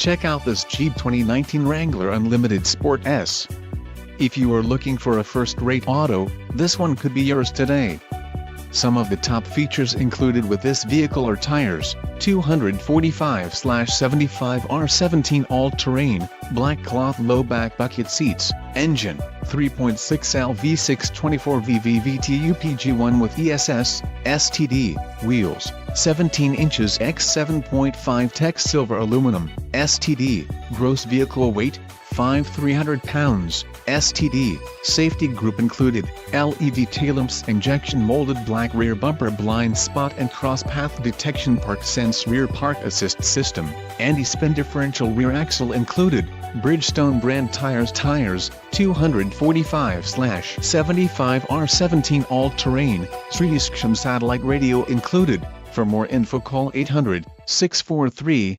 Check out this Jeep 2019 Wrangler Unlimited Sport S. If you are looking for a first-rate auto, this one could be yours today. Some of the top features included with this vehicle are tires, 245/75 R17 all-terrain, black cloth low-back bucket seats, engine, 3.6L V6 24V VVT-UPG1 with ESS, STD, wheels, 17 inches x 7.5 Tech silver aluminum, STD, gross vehicle weight, 300 pounds, STD, safety group included, LED taillamps, injection molded black rear bumper, blind spot and cross path detection, park sense rear park assist system, anti-spin differential rear axle included, Bridgestone brand tires, 245/75 R17 all-terrain, Sirius satellite radio included. For more info call 800-643-21121.